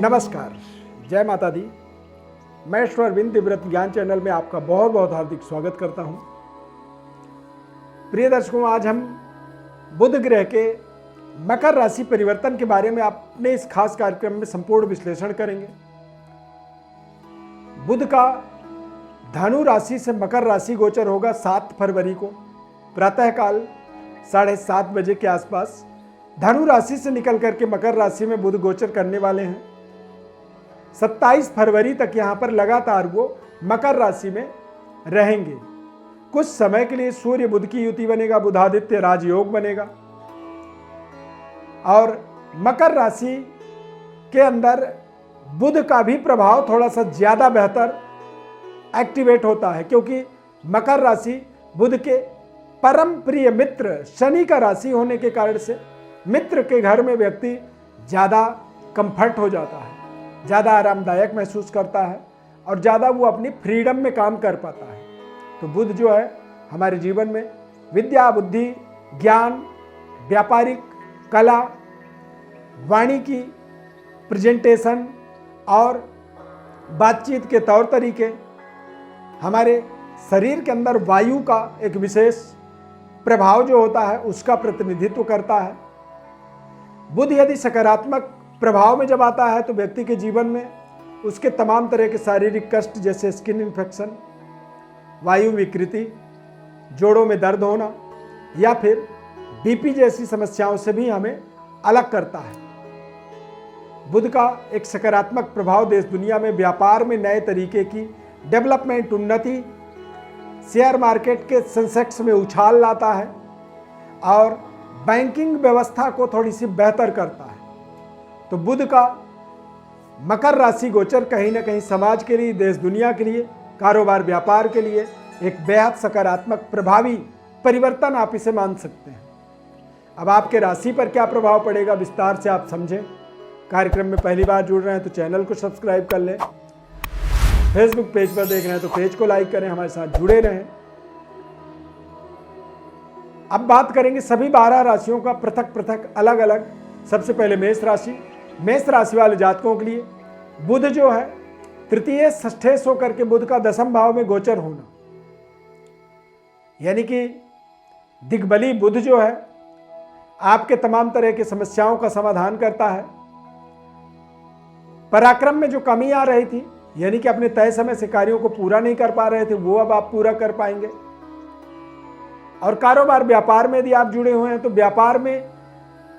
नमस्कार, जय माता दी। मैं ईश्वर अरविंद दिव्यव्रत ज्ञान चैनल में आपका बहुत बहुत हार्दिक स्वागत करता हूं। प्रिय दर्शकों, आज हम बुध ग्रह के मकर राशि परिवर्तन के बारे में अपने इस खास कार्यक्रम में संपूर्ण विश्लेषण करेंगे। बुध का धनु राशि से मकर राशि गोचर होगा 7 फरवरी को प्रातःकाल 7:30 बजे के आसपास। धनु राशि से निकल करके मकर राशि में बुध गोचर करने वाले हैं। 27 फरवरी तक यहाँ पर लगातार वो मकर राशि में रहेंगे। कुछ समय के लिए सूर्य बुध की युति बनेगा, बुधादित्य राजयोग बनेगा और मकर राशि के अंदर बुध का भी प्रभाव थोड़ा सा ज्यादा बेहतर एक्टिवेट होता है, क्योंकि मकर राशि बुध के परम प्रिय मित्र शनि का राशि होने के कारण से मित्र के घर में व्यक्ति ज्यादा कंफर्ट हो जाता है, ज़्यादा आरामदायक महसूस करता है और ज़्यादा वो अपनी फ्रीडम में काम कर पाता है। तो बुध जो है हमारे जीवन में विद्या, बुद्धि, ज्ञान, व्यापारिक कला, वाणी की प्रेजेंटेशन और बातचीत के तौर तरीके, हमारे शरीर के अंदर वायु का एक विशेष प्रभाव जो होता है उसका प्रतिनिधित्व करता है। बुध यदि सकारात्मक प्रभाव में जब आता है तो व्यक्ति के जीवन में उसके तमाम तरह के शारीरिक कष्ट जैसे स्किन इन्फेक्शन, वायु विकृति, जोड़ों में दर्द होना या फिर बीपी जैसी समस्याओं से भी हमें अलग करता है। बुध का एक सकारात्मक प्रभाव देश दुनिया में व्यापार में नए तरीके की डेवलपमेंट, उन्नति, शेयर मार्केट के सेंसेक्स में उछाल लाता है और बैंकिंग व्यवस्था को थोड़ी सी बेहतर करता है। तो बुध का मकर राशि गोचर कहीं ना कहीं समाज के लिए, देश दुनिया के लिए, कारोबार व्यापार के लिए एक बेहद सकारात्मक प्रभावी परिवर्तन आप इसे मान सकते हैं। अब आपके राशि पर क्या प्रभाव पड़ेगा विस्तार से आप समझें। कार्यक्रम में पहली बार जुड़ रहे हैं तो चैनल को सब्सक्राइब कर लें। फेसबुक पेज पर देख रहे हैं तो पेज को लाइक करें, हमारे साथ जुड़े रहें। अब बात करेंगे सभी 12 राशियों का पृथक पृथक अलग अलग। सबसे पहले मेष राशि। मेष राशि वाले जातकों के लिए बुध जो है तृतीय षष्ठेश होकर के बुध का 10वें भाव में गोचर होना, यानी कि दिग्बली बुध जो है आपके तमाम तरह की समस्याओं का समाधान करता है। पराक्रम में जो कमी आ रही थी, यानी कि अपने तय समय से कार्यों को पूरा नहीं कर पा रहे थे, वो अब आप पूरा कर पाएंगे। और कारोबार व्यापार में यदि आप जुड़े हुए हैं तो व्यापार में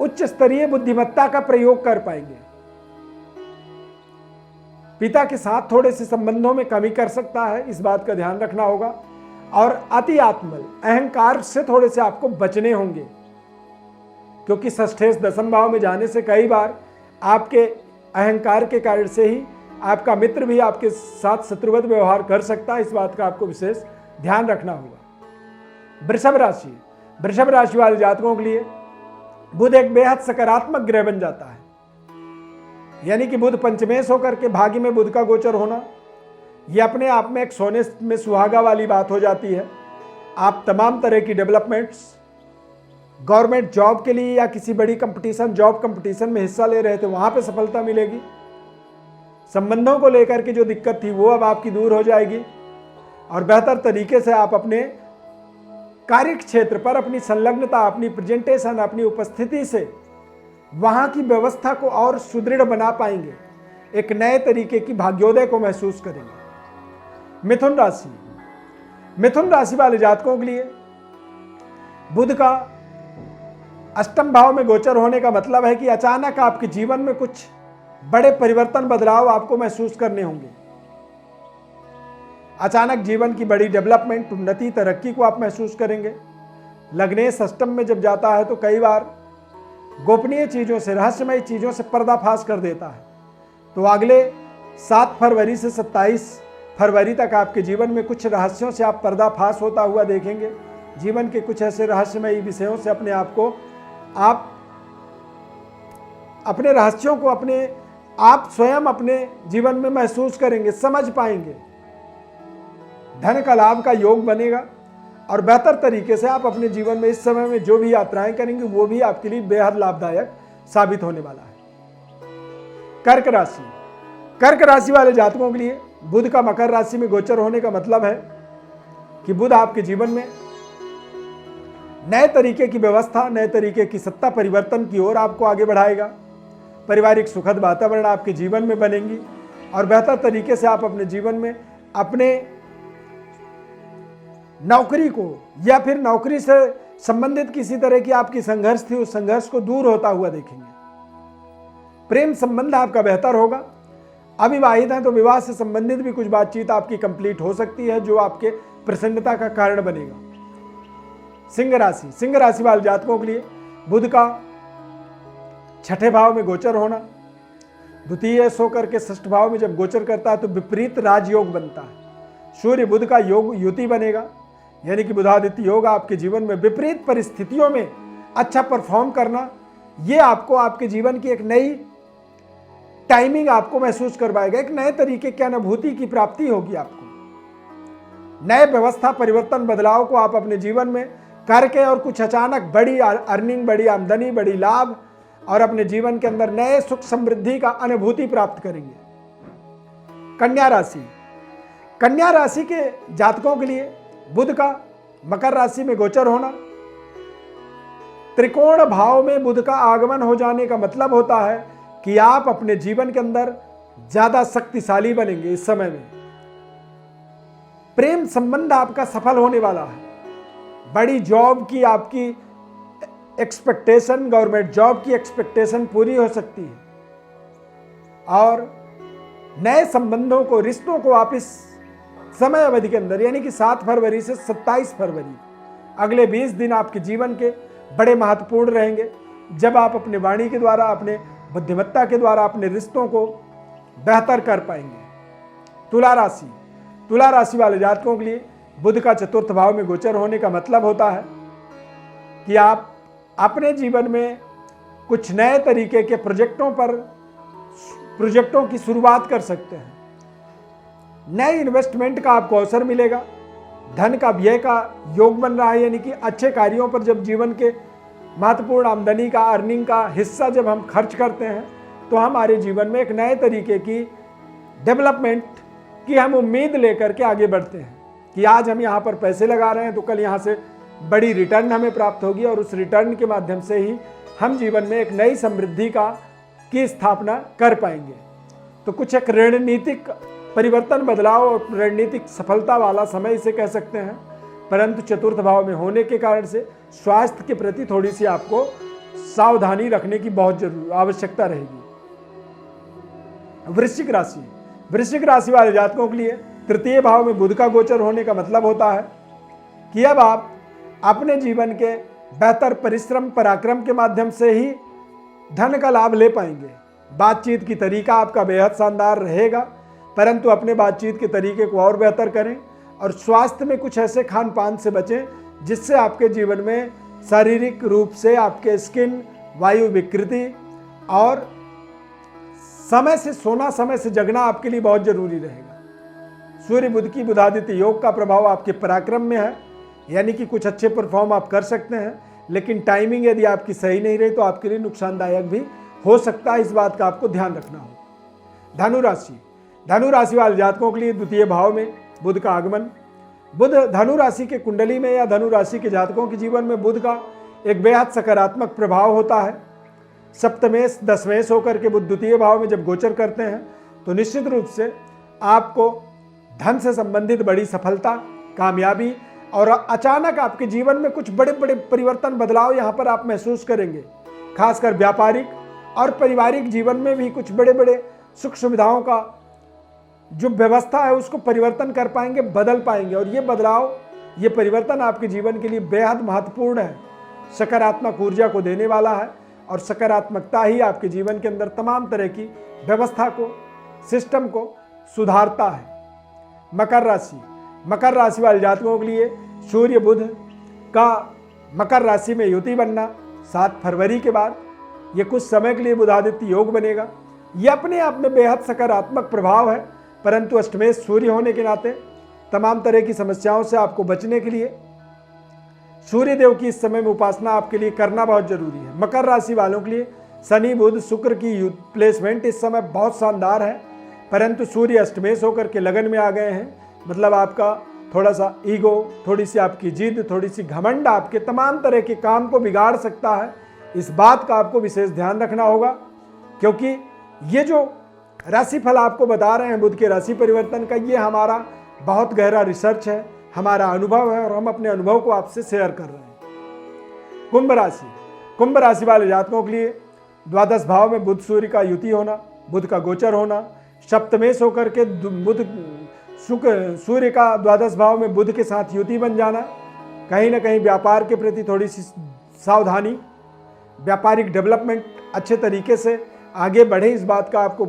उच्च स्तरीय बुद्धिमत्ता का प्रयोग कर पाएंगे। पिता के साथ थोड़े से संबंधों में कमी कर सकता है, इस बात का ध्यान रखना होगा। और अति आत्मल अहंकार से थोड़े से आपको बचने होंगे, क्योंकि षष्ठेश 10वें भाव में जाने से कई बार आपके अहंकार के कारण से ही आपका मित्र भी आपके साथ शत्रुवत व्यवहार कर सकता है, इस बात का आपको विशेष ध्यान रखना होगा। वृषभ राशि। वृषभ राशि वाले जातकों के लिए बुध एक बेहद सकारात्मक ग्रह बन जाता है, यानी कि बुध पंचमेश होकर के भाग्य में बुध का गोचर होना यह अपने आप में एक सोने में सुहागा वाली बात हो जाती है। आप तमाम तरह की डेवलपमेंट्स, गवर्नमेंट जॉब के लिए या किसी बड़ी कंपटीशन, जॉब कंपटीशन में हिस्सा ले रहे थे, वहां पे सफलता मिलेगी। संबंधों को लेकर के जो दिक्कत थी वो अब आपकी दूर हो जाएगी और बेहतर तरीके से आप अपने कार्य क्षेत्र पर अपनी संलग्नता, अपनी प्रेजेंटेशन, अपनी उपस्थिति से वहां की व्यवस्था को और सुदृढ़ बना पाएंगे। एक नए तरीके की भाग्योदय को महसूस करेंगे। मिथुन राशि। मिथुन राशि वाले जातकों के लिए बुध का 8वें भाव में गोचर होने का मतलब है कि अचानक आपके जीवन में कुछ बड़े परिवर्तन, बदलाव आपको महसूस करने होंगे। अचानक जीवन की बड़ी डेवलपमेंट, उन्नति, तरक्की को आप महसूस करेंगे। लग्नेश अष्टम में जब जाता है तो कई बार गोपनीय चीज़ों से, रहस्यमय चीज़ों से पर्दाफाश कर देता है। तो अगले 7 फरवरी से 27 फरवरी तक आपके जीवन में कुछ रहस्यों से आप पर्दाफाश होता हुआ देखेंगे। जीवन के कुछ ऐसे रहस्यमयी विषयों से अपने आप को, आप अपने रहस्यों को आप स्वयं अपने जीवन में महसूस करेंगे, समझ पाएंगे। धन का लाभ का योग बनेगा और बेहतर तरीके से आप अपने जीवन में इस समय में जो भी यात्राएं करेंगे वो भी आपके लिए बेहद लाभदायक साबित होने वाला है। कर्क राशि, कर्क राशि वाले जातकों के लिए बुध का मकर राशि में गोचर होने का मतलब है कि बुध आपके जीवन में नए तरीके की व्यवस्था, नए तरीके की सत्ता परिवर्तन की ओर आपको आगे बढ़ाएगा। पारिवारिक सुखद वातावरण आपके जीवन में बनेंगी और बेहतर तरीके से आप अपने जीवन में अपने नौकरी को या फिर नौकरी से संबंधित किसी तरह की आपकी संघर्ष थी, उस संघर्ष को दूर होता हुआ देखेंगे। प्रेम संबंध आपका बेहतर होगा। अविवाहित हैं तो विवाह से संबंधित भी कुछ बातचीत आपकी कंप्लीट हो सकती है, जो आपके प्रसन्नता का कारण बनेगा। सिंह राशि, सिंह राशि वाले जातकों के लिए बुध का छठे भाव में गोचर होना, द्वितीय सो करके षष्ठ भाव में जब गोचर करता है तो विपरीत राजयोग बनता है। सूर्य बुध का योग युति बनेगा, यानी कि बुधादित्य योग आपके जीवन में विपरीत परिस्थितियों में अच्छा परफॉर्म करना, ये आपको आपके जीवन की एक नई टाइमिंग आपको महसूस करवाएगा। एक नए तरीके की अनुभूति की प्राप्ति होगी आपको। नए व्यवस्था परिवर्तन बदलाव को आप अपने जीवन में करके और कुछ अचानक बड़ी अर्निंग, बड़ी आमदनी, बड़ी लाभ और अपने जीवन के अंदर नए सुख समृद्धि का अनुभूति प्राप्त करेंगे। कन्या राशि, कन्या राशि के जातकों के लिए बुध का मकर राशि में गोचर होना, त्रिकोण भाव में बुध का आगमन हो जाने का मतलब होता है कि आप अपने जीवन के अंदर ज्यादा शक्तिशाली बनेंगे। इस समय में प्रेम संबंध आपका सफल होने वाला है। बड़ी जॉब की आपकी एक्सपेक्टेशन, गवर्नमेंट जॉब की एक्सपेक्टेशन पूरी हो सकती है और नए संबंधों को, रिश्तों को आप इस समय अवधि के अंदर, यानी कि 7 फरवरी से 27 फरवरी, अगले 20 दिन आपके जीवन के बड़े महत्वपूर्ण रहेंगे, जब आप अपने वाणी के द्वारा, अपने बुद्धिमत्ता के द्वारा अपने रिश्तों को बेहतर कर पाएंगे। तुला राशि, तुला राशि वाले जातकों के लिए बुध का चतुर्थ भाव में गोचर होने का मतलब होता है कि आप अपने जीवन में कुछ नए तरीके के प्रोजेक्टों की शुरुआत कर सकते हैं। नए इन्वेस्टमेंट का आपको अवसर मिलेगा। धन का व्यय का योग बन रहा है, यानी कि अच्छे कार्यों पर जब जीवन के महत्वपूर्ण आमदनी का, अर्निंग का हिस्सा जब हम खर्च करते हैं तो हमारे जीवन में एक नए तरीके की डेवलपमेंट की हम उम्मीद लेकर के आगे बढ़ते हैं कि आज हम यहाँ पर पैसे लगा रहे हैं तो कल यहाँ से बड़ी रिटर्न हमें प्राप्त होगी और उस रिटर्न के माध्यम से ही हम जीवन में एक नई समृद्धि की स्थापना कर पाएंगे। तो कुछ एक रणनीतिक परिवर्तन, बदलाव और रणनीतिक सफलता वाला समय इसे कह सकते हैं, परंतु चतुर्थ भाव में होने के कारण से स्वास्थ्य के प्रति थोड़ी सी आपको सावधानी रखने की बहुत आवश्यकता रहेगी। वृश्चिक राशि, वृश्चिक राशि वाले जातकों के लिए तृतीय भाव में बुध का गोचर होने का मतलब होता है कि अब आप अपने जीवन के बेहतर परिश्रम, पराक्रम के माध्यम से ही धन का लाभ ले पाएंगे। बातचीत की तरीका आपका बेहद शानदार रहेगा, परंतु अपने बातचीत के तरीके को और बेहतर करें और स्वास्थ्य में कुछ ऐसे खान पान से बचें जिससे आपके जीवन में शारीरिक रूप से आपके स्किन, वायु विकृति और समय से सोना, समय से जगना आपके लिए बहुत जरूरी रहेगा। सूर्य बुध की बुधादित्य योग का प्रभाव आपके पराक्रम में है, यानी कि कुछ अच्छे परफॉर्म आप कर सकते हैं, लेकिन टाइमिंग यदि आपकी सही नहीं रही तो आपके लिए नुकसानदायक भी हो सकता है। इस बात का आपको ध्यान रखना हो। धनु राशि, धनु राशि वाले जातकों के लिए द्वितीय भाव में बुध का आगमन, बुध धनु राशि के कुंडली में या धनु राशि के जातकों के जीवन में बुध का एक बेहद सकारात्मक प्रभाव होता है। सप्तमेश दशमेश होकर के बुध द्वितीय भाव में जब गोचर करते हैं तो निश्चित रूप से आपको धन से संबंधित बड़ी सफलता, कामयाबी और अचानक आपके जीवन में कुछ बड़े बड़े परिवर्तन, बदलाव यहाँ पर आप महसूस करेंगे। खासकर व्यापारिक और पारिवारिक जीवन में भी कुछ बड़े बड़े सुख सुविधाओं का जो व्यवस्था है उसको परिवर्तन कर पाएंगे, बदल पाएंगे और ये बदलाव, ये परिवर्तन आपके जीवन के लिए बेहद महत्वपूर्ण है, सकारात्मक ऊर्जा को देने वाला है और सकारात्मकता ही आपके जीवन के अंदर तमाम तरह की व्यवस्था को, सिस्टम को सुधारता है। मकर राशि, मकर राशि वाले जातकों के लिए सूर्य बुध का मकर राशि में युति बनना 7 फरवरी के बाद, ये कुछ समय के लिए बुधादित्य योग बनेगा। ये अपने आप में बेहद सकारात्मक प्रभाव है, परंतु अष्टमेश सूर्य होने के नाते तमाम तरह की समस्याओं से आपको बचने के लिए सूर्य देव की इस समय में उपासना आपके लिए करना बहुत जरूरी है। मकर राशि वालों के लिए शनि बुध शुक्र की प्लेसमेंट इस समय बहुत शानदार है, परंतु सूर्य अष्टमेश होकर के लगन में आ गए हैं। मतलब आपका थोड़ा सा ईगो, थोड़ी सी आपकी जिद, थोड़ी सी घमंड आपके तमाम तरह के काम को बिगाड़ सकता है। इस बात का आपको विशेष ध्यान रखना होगा, क्योंकि ये जो राशिफल आपको बता रहे हैं बुध के राशि परिवर्तन का, ये हमारा बहुत गहरा रिसर्च है, हमारा अनुभव है और हम अपने अनुभव को आपसे शेयर कर रहे हैं। कुंभ राशि वाले जातकों के लिए द्वादश भाव में बुध सूर्य का युति होना, बुध का गोचर होना, सप्तमेश होकर के बुध सूर्य का द्वादश भाव में बुध के साथ युति बन जाना, कहीं ना कहीं व्यापार के प्रति थोड़ी सी सावधानी, व्यापारिक डेवलपमेंट अच्छे तरीके से आगे बढ़े, इस बात का आपको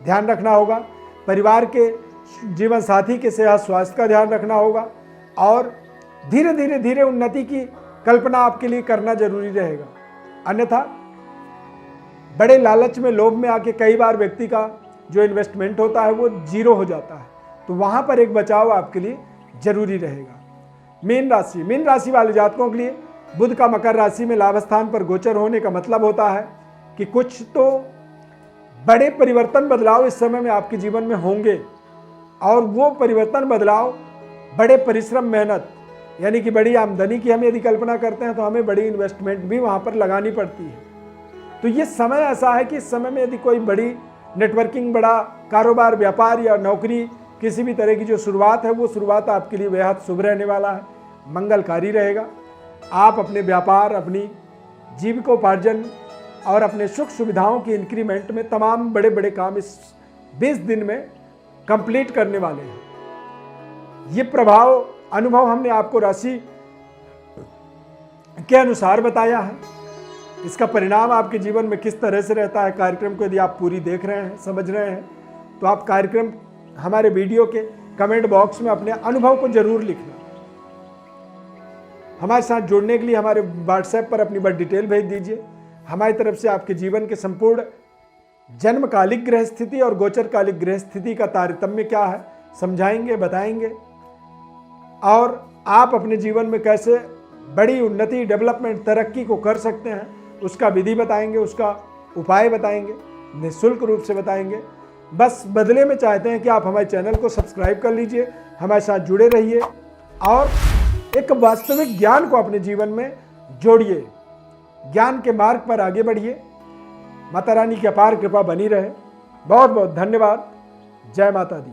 ध्यान रखना होगा। परिवार के जीवन साथी के सेहत स्वास्थ्य का ध्यान रखना होगा और धीरे धीरे उन्नति की कल्पना आपके लिए करना जरूरी रहेगा। अन्यथा बड़े लालच में, लोभ में आके कई बार व्यक्ति का जो इन्वेस्टमेंट होता है वो जीरो हो जाता है, तो वहां पर एक बचाव आपके लिए जरूरी रहेगा। मीन राशि वाले जातकों के लिए बुध का मकर राशि में लाभ स्थान पर गोचर होने का मतलब होता है कि कुछ तो बड़े परिवर्तन बदलाव इस समय में आपके जीवन में होंगे, और वो परिवर्तन बदलाव बड़े परिश्रम, मेहनत, यानी कि बड़ी आमदनी की हम यदि कल्पना करते हैं तो हमें बड़ी इन्वेस्टमेंट भी वहाँ पर लगानी पड़ती है। तो ये समय ऐसा है कि इस समय में यदि कोई बड़ी नेटवर्किंग, बड़ा कारोबार, व्यापार या नौकरी, किसी भी तरह की जो शुरुआत है, वो शुरुआत आपके लिए बेहद शुभ रहने वाला है, मंगलकारी रहेगा। आप अपने व्यापार, अपनी जीविकोपार्जन और अपने सुख सुविधाओं की इंक्रीमेंट में तमाम बड़े बड़े काम इस 20 दिन में कंप्लीट करने वाले हैं। ये प्रभाव, अनुभव हमने आपको राशि के अनुसार बताया है। इसका परिणाम आपके जीवन में किस तरह से रहता है, कार्यक्रम को यदि आप पूरी देख रहे हैं, समझ रहे हैं, तो आप कार्यक्रम हमारे वीडियो के कमेंट बॉक्स में अपने अनुभव को जरूर लिखना। हमारे साथ जुड़ने के लिए हमारे व्हाट्सएप पर अपनी बड़ी डिटेल भेज दीजिए। हमारी तरफ से आपके जीवन के संपूर्ण जन्मकालिक ग्रह स्थिति और गोचरकालिक ग्रह स्थिति का तारतम्य क्या है समझाएंगे, बताएंगे, और आप अपने जीवन में कैसे बड़ी उन्नति, डेवलपमेंट, तरक्की को कर सकते हैं, उसका विधि बताएंगे, उसका उपाय बताएंगे, निःशुल्क रूप से बताएंगे। बस बदले में चाहते हैं कि आप हमारे चैनल को सब्सक्राइब कर लीजिए, हमारे साथ जुड़े रहिए और एक वास्तविक ज्ञान को अपने जीवन में जोड़िए, ज्ञान के मार्ग पर आगे बढ़िए। माता रानी की अपार कृपा बनी रहे। बहुत बहुत धन्यवाद। जय माता दी।